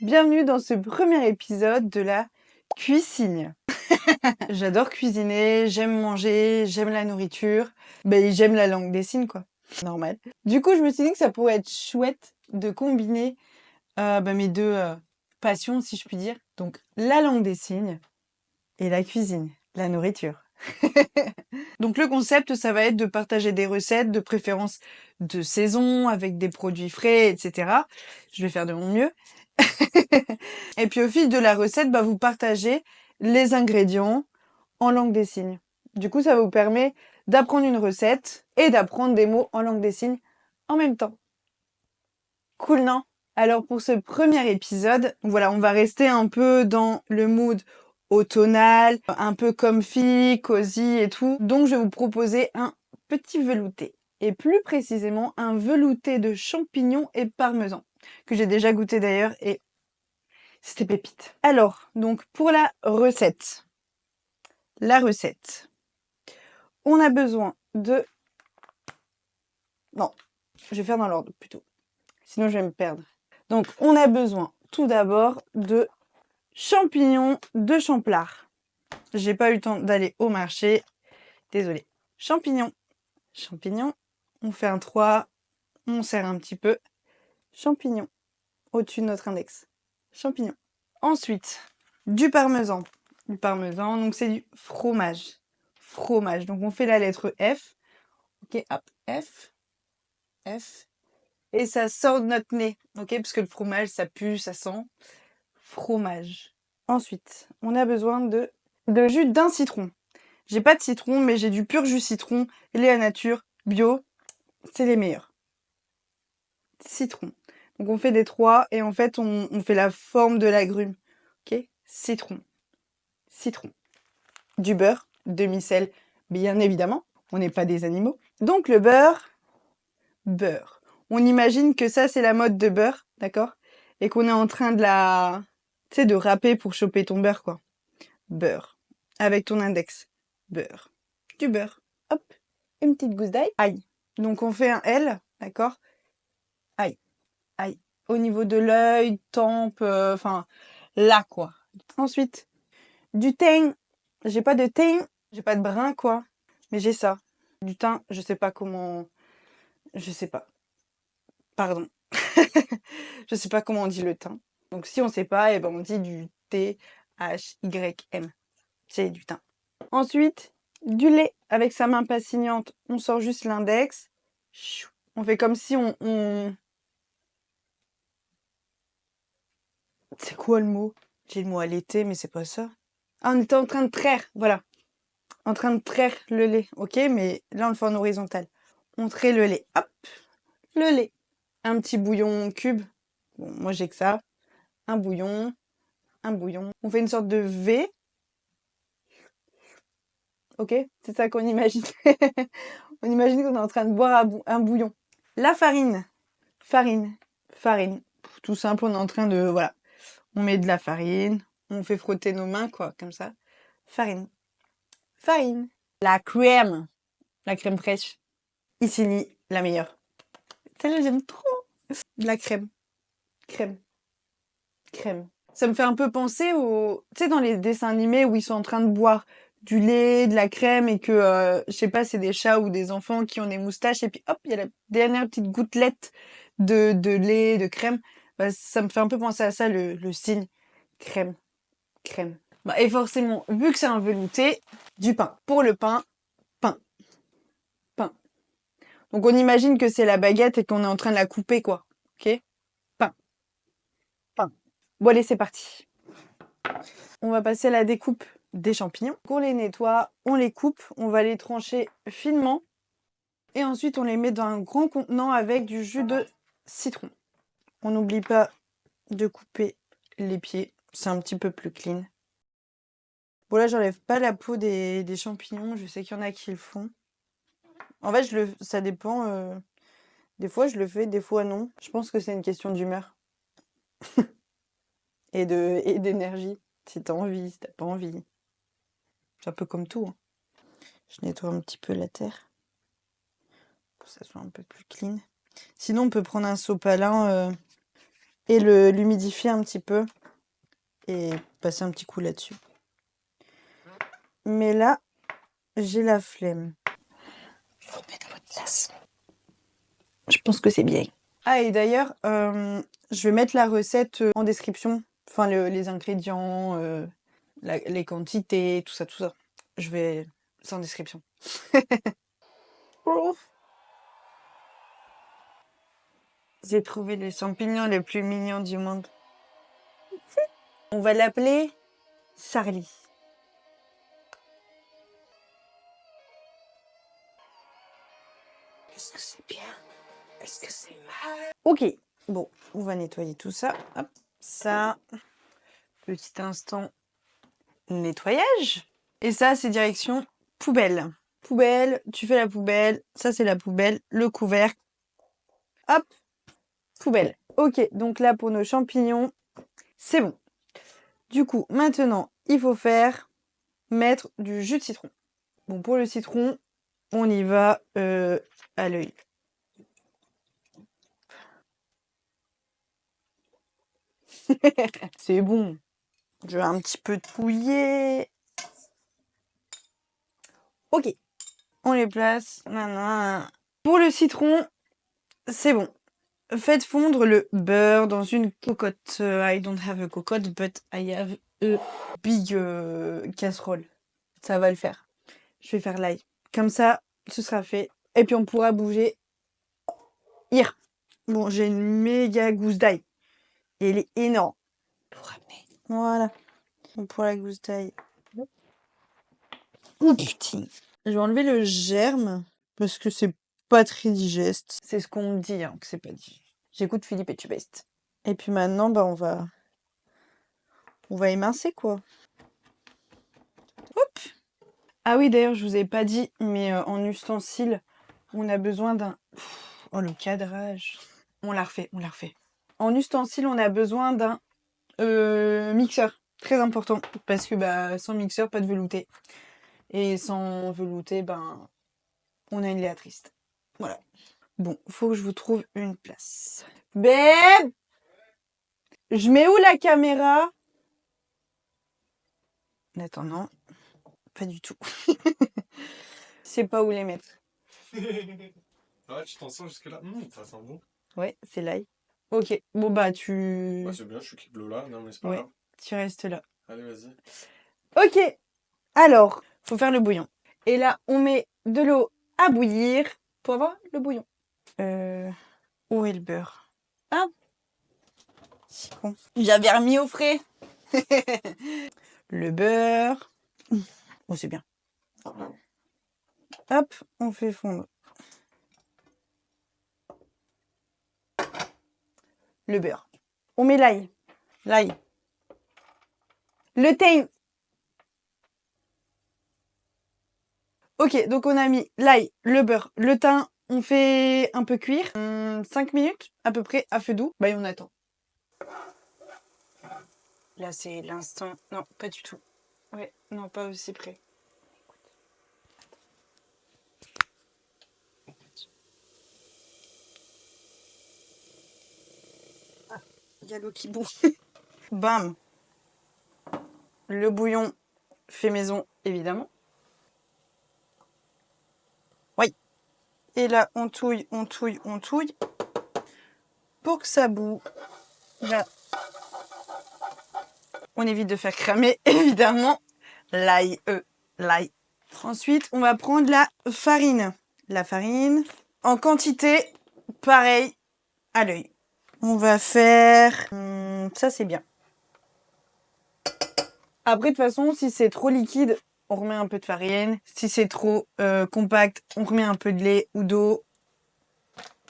Bienvenue dans ce premier épisode de la cuisine. J'adore cuisiner, j'aime manger, j'aime la nourriture, j'aime la langue des signes quoi, normal. Du coup, je me suis dit que ça pourrait être chouette de combiner mes deux passions, si je puis dire. Donc la langue des signes et la cuisine, la nourriture. Donc le concept, ça va être de partager des recettes, de préférence de saison, avec des produits frais, etc. Je vais faire de mon mieux. Et puis au fil de la recette, vous partagez les ingrédients en langue des signes. Du coup, ça vous permet d'apprendre une recette et d'apprendre des mots en langue des signes en même temps. Cool, non? Alors pour ce premier épisode, voilà, on va rester un peu dans le mood automnal, un peu comfy, cosy et tout. Donc je vais vous proposer un petit velouté. Et plus précisément, un velouté de champignons et parmesan, que j'ai déjà goûté d'ailleurs et c'était pépite. Alors, donc pour la recette. On a besoin de... Non, je vais faire dans l'ordre plutôt. Sinon, je vais me perdre. Donc, on a besoin tout d'abord de champignons de Champlard. J'ai pas eu le temps d'aller au marché. Désolée. Champignons. On fait un 3. On serre un petit peu. Champignons. Au-dessus de notre index. Champignons. Ensuite, du parmesan. Donc c'est du fromage. Donc on fait la lettre F. Ok, hop, F. Et ça sort de notre nez. Ok, parce que le fromage, ça pue, ça sent. Fromage. Ensuite, on a besoin de jus d'un citron. J'ai pas de citron, mais j'ai du pur jus citron. Il est à nature, bio. C'est les meilleurs. Citron. Donc on fait des 3 et en fait on fait la forme de l'agrume. Ok, citron. Du beurre, demi-sel, bien évidemment. On n'est pas des animaux. Donc le beurre. On imagine que ça c'est la mode de beurre, d'accord? Et qu'on est en train de de râper pour choper ton beurre, quoi. Beurre. Avec ton index. Beurre. Du beurre. Hop. Une petite gousse d'ail. Ail. Donc on fait un L, d'accord? Ail. Au niveau de l'œil, tempe, là, quoi. Ensuite, du thym. J'ai pas de thym, j'ai pas de brun, quoi. Mais j'ai ça. Du thym, je sais pas comment... Je sais pas. Pardon. Je sais pas comment on dit le thym. Donc si on sait pas, on dit du T-H-Y-M. C'est du thym. Ensuite, du lait. Avec sa main passignante, on sort juste l'index. On fait comme si on... C'est quoi le mot? J'ai le mot allaiter, mais c'est pas ça. Ah, on était en train de traire, voilà. En train de traire le lait, ok? Mais là, on le fait en horizontal. On trait le lait. Hop, le lait. Un petit bouillon cube. Bon, moi, j'ai que ça. Un bouillon. On fait une sorte de V. Ok? C'est ça qu'on imagine. On imagine qu'on est en train de boire un bouillon. La farine. Farine. Tout simple, on est en train de... Voilà. On met de la farine. On fait frotter nos mains, quoi, comme ça. Farine. La crème. La crème fraîche. Ici, la meilleure. Celle-là, j'aime trop. De la crème. Ça me fait un peu penser tu sais, dans les dessins animés où ils sont en train de boire du lait, de la crème et que, je sais pas, c'est des chats ou des enfants qui ont des moustaches et puis hop, il y a la dernière petite gouttelette de lait, de crème. Ça me fait un peu penser à ça, le signe. Crème. Et forcément, vu que c'est un velouté, du pain. Pour le pain, pain. Donc on imagine que c'est la baguette et qu'on est en train de la couper, quoi. Ok? Pain. Bon allez, c'est parti. On va passer à la découpe des champignons. On les nettoie, on les coupe, on va les trancher finement. Et ensuite, on les met dans un grand contenant avec du jus de citron. On n'oublie pas de couper les pieds. C'est un petit peu plus clean. Bon là, j'enlève pas la peau des champignons. Je sais qu'il y en a qui le font. En fait, ça dépend. Des fois, je le fais, des fois non. Je pense que c'est une question d'humeur. et d'énergie. Si t'as envie, si t'as pas envie. C'est un peu comme tout. Hein. Je nettoie un petit peu la terre. Pour que ça soit un peu plus clean. Sinon, on peut prendre un sopalin et l'humidifier un petit peu et passer un petit coup là-dessus. Mais là, j'ai la flemme. Je vous remets dans votre place. Je pense que c'est bien. Ah, et d'ailleurs, je vais mettre la recette en description. Enfin, les ingrédients, les quantités, tout ça, tout ça. C'est en description. Oh. J'ai trouvé les champignons les plus mignons du monde. On va l'appeler Charlie. Est-ce que c'est bien? Est-ce que c'est mal? Ok, bon, on va nettoyer tout ça. Hop, ça. Petit instant nettoyage. Et ça, c'est direction poubelle. Poubelle, tu fais la poubelle. Ça, c'est la poubelle. Le couvercle. Hop, poubelle. Ok, donc là, pour nos champignons, c'est bon. Du coup, maintenant, il faut mettre du jus de citron. Bon, pour le citron, on y va à l'œil. C'est bon. Je vais un petit peu touiller. Ok, on les place. Pour le citron, c'est bon. Faites fondre le beurre dans une cocotte. I don't have a cocotte, but I have a big casserole. Ça va le faire. Je vais faire l'ail. Comme ça, ce sera fait. Et puis on pourra bouger. Hier. Bon, j'ai une méga gousse d'ail. Et elle est énorme. Pour ramener. Voilà. Pour la gousse d'ail. Oh putain. Je vais enlever le germe parce que c'est pas très digeste. C'est ce qu'on me dit, hein, que c'est pas digeste. J'écoute Philippe et Tubest. Et puis maintenant, bah on va émincer quoi. Hop. Ah oui, d'ailleurs, je vous ai pas dit, mais en ustensile, on a besoin d'un. Oh le cadrage. On l'a refait. En ustensile, on a besoin d'un mixeur. Très important parce que bah sans mixeur, pas de velouté. Et sans velouté, ben on a une Léa triste. Voilà. Bon, faut que je vous trouve une place. Babe! Je mets où la caméra? Attends, non. Pas du tout. Je sais pas où les mettre. Ouais, tu t'en sens jusque-là. Ça sent bon. Ouais, c'est l'ail. Ok, bon bah tu... Ouais, c'est bien, je suis clip là. Non, mais c'est pas Ouais, grave. tu restes là. Allez, vas-y. Ok, alors, faut faire le bouillon. Et là, on met de l'eau à bouillir pour avoir le bouillon. Où est le beurre? Ah, c'est con. J'avais remis au frais. Le beurre. Oh, c'est bien. Hop, on fait fondre le beurre. On met l'ail. L'ail. Le thym. Ok, donc on a mis l'ail, le beurre, le thym. On fait un peu cuire. 5 minutes à peu près à feu doux. Bah et on attend. Là c'est l'instant. Non, pas du tout. Ouais, non, pas aussi près. Ah, il y a l'eau qui bout. Bam. Le bouillon fait maison, évidemment. Oui. Et là, on touille, on touille, on touille. Pour que ça boue. Là. On évite de faire cramer, évidemment, l'ail. L'ail. Ensuite, on va prendre la farine. La farine, en quantité, pareil, à l'œil. On va faire... ça, c'est bien. Après, de toute façon, si c'est trop liquide, on remet un peu de farine. Si c'est trop compact, on remet un peu de lait ou d'eau.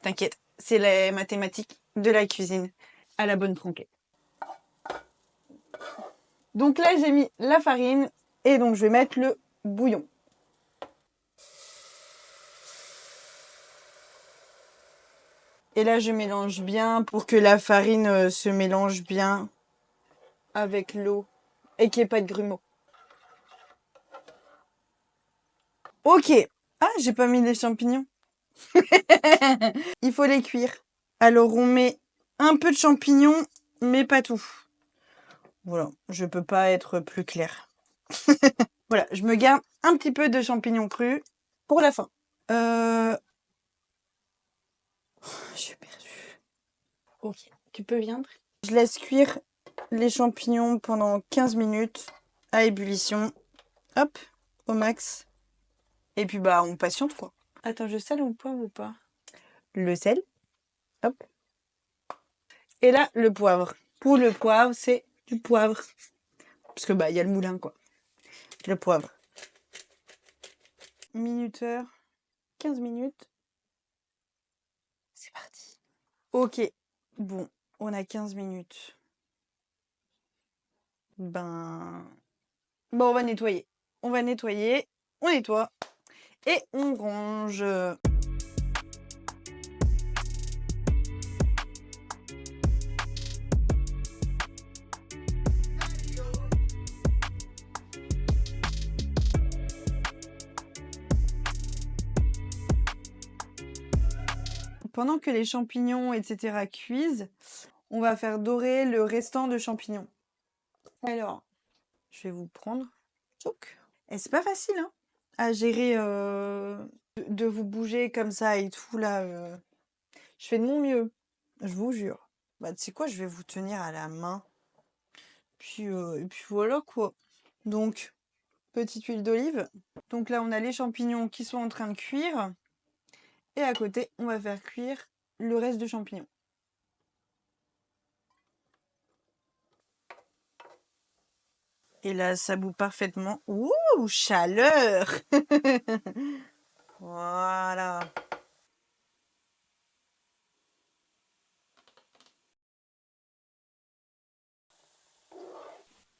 T'inquiète, c'est les mathématiques de la cuisine à la bonne franquette. Donc là, j'ai mis la farine et donc je vais mettre le bouillon. Et là, je mélange bien pour que la farine se mélange bien avec l'eau et qu'il n'y ait pas de grumeaux. Ok. Ah, j'ai pas mis les champignons. Il faut les cuire. Alors, on met un peu de champignons, mais pas tout. Voilà, je peux pas être plus claire. Voilà, je me garde un petit peu de champignons crus pour la fin. Je suis perdue. Ok, tu peux viendre. Je laisse cuire les champignons pendant 15 minutes à ébullition. Hop, au max. Et puis bah on patiente quoi. Attends, je sale ou poivre ou pas? Le sel. Hop. Et là, le poivre. Pour le poivre, c'est du poivre. Parce que bah il y a le moulin quoi. Le poivre. Minuteur. 15 minutes. C'est parti. Ok. Bon, on a 15 minutes. Ben... Bon, on va nettoyer. On va nettoyer. On nettoie. Et on range. Pendant que les champignons, etc. cuisent, on va faire dorer le restant de champignons. Alors, je vais vous prendre. Tchouk. Et c'est pas facile, hein, à gérer de vous bouger comme ça et tout, là. Je fais de mon mieux, je vous jure. Bah, tu sais quoi, je vais vous tenir à la main. Et puis voilà, quoi. Donc, petite huile d'olive. Donc là, on a les champignons qui sont en train de cuire. Et à côté, on va faire cuire le reste de champignons. Et là, ça bout parfaitement. Ouh, chaleur! Voilà.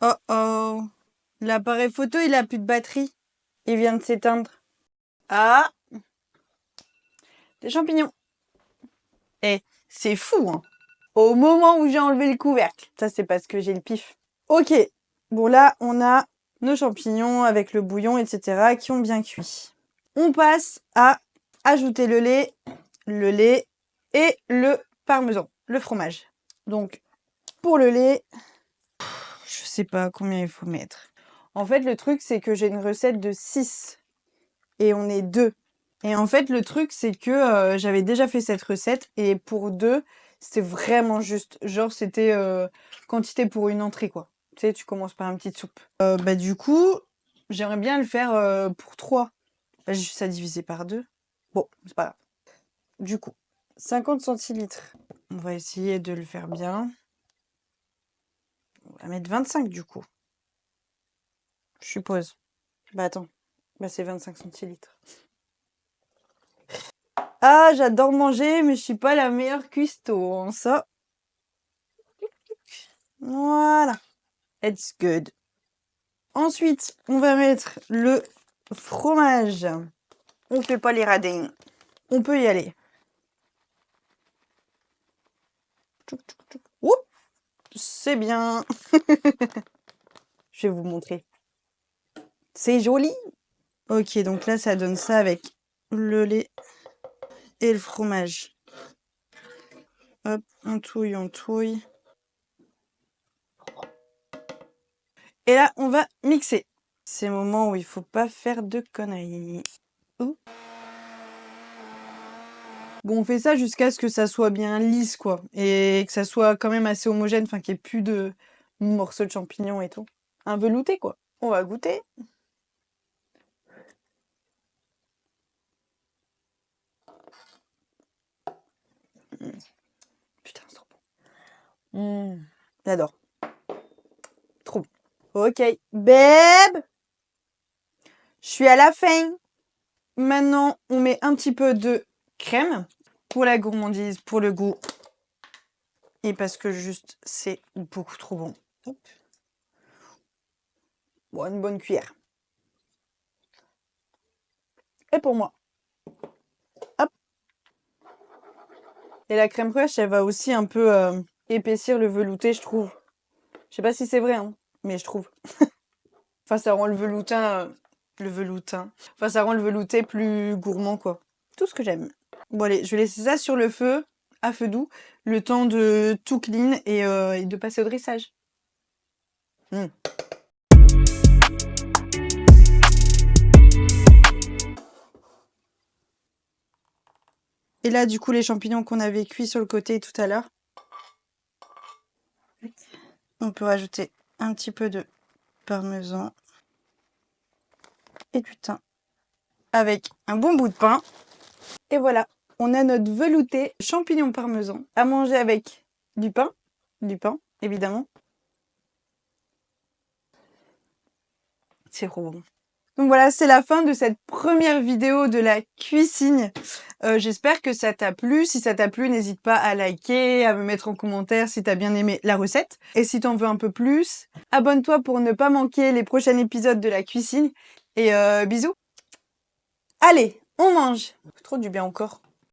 Oh oh. L'appareil photo, il a plus de batterie. Il vient de s'éteindre. Ah! Des champignons. Eh, c'est fou, hein. Au moment où j'ai enlevé le couvercle. Ça, c'est parce que j'ai le pif. Ok. Bon, là, on a nos champignons avec le bouillon, etc. qui ont bien cuit. On passe à ajouter le lait et le parmesan, le fromage. Donc, pour le lait, je sais pas combien il faut mettre. En fait, le truc, c'est que j'ai une recette de 6 et on est 2. Et en fait, le truc, c'est que j'avais déjà fait cette recette et pour 2, c'était vraiment juste. Genre, c'était quantité pour une entrée, quoi. Tu sais, tu commences par une petite soupe. Bah, du coup, j'aimerais bien le faire pour 3. Bah, j'ai juste à diviser par 2. Bon, c'est pas grave. Du coup, 50 centilitres. On va essayer de le faire bien. On va mettre 25 du coup. Je suppose. Bah attends. Bah c'est 25 centilitres. Ah, j'adore manger, mais je suis pas la meilleure cuistot en ça. Voilà. It's good. Ensuite, on va mettre le fromage. On fait pas les radins. On peut y aller. Oups, c'est bien. Je vais vous montrer. C'est joli. Ok, donc là, ça donne ça avec le lait et le fromage. Hop, on touille, on touille. Et là, on va mixer. C'est le moment où il faut pas faire de conneries. Ouh. Bon, on fait ça jusqu'à ce que ça soit bien lisse, quoi. Et que ça soit quand même assez homogène, enfin qu'il n'y ait plus de morceaux de champignons et tout. Un velouté, quoi. On va goûter. Putain, c'est trop bon. J'adore. Trop bon. Ok. Babe, je suis à la fin. Maintenant, on met un petit peu de crème pour la gourmandise, pour le goût. Et parce que juste, c'est beaucoup trop bon. Hop. Bon, une bonne cuillère. Et pour moi. Hop. Et la crème fraîche, elle va aussi un peu épaissir le velouté, je trouve. Je sais pas si c'est vrai, hein, mais je trouve. Enfin, ça rend le veloutin... le veloutin. Enfin, ça rend le velouté plus gourmand, quoi. Tout ce que j'aime. Bon, allez, je vais laisser ça sur le feu à feu doux, le temps de tout clean et de passer au dressage. Et là, du coup, les champignons qu'on avait cuits sur le côté tout à l'heure, on peut rajouter un petit peu de parmesan et du thym avec un bon bout de pain. Et voilà, on a notre velouté champignon parmesan à manger avec du pain évidemment. C'est trop bon. Donc voilà, c'est la fin de cette première vidéo de la cuisine. J'espère que ça t'a plu. Si ça t'a plu, n'hésite pas à liker, à me mettre en commentaire si t'as bien aimé la recette. Et si t'en veux un peu plus, abonne-toi pour ne pas manquer les prochains épisodes de la cuisine. Et bisous. Allez, on mange. Trop du bien encore.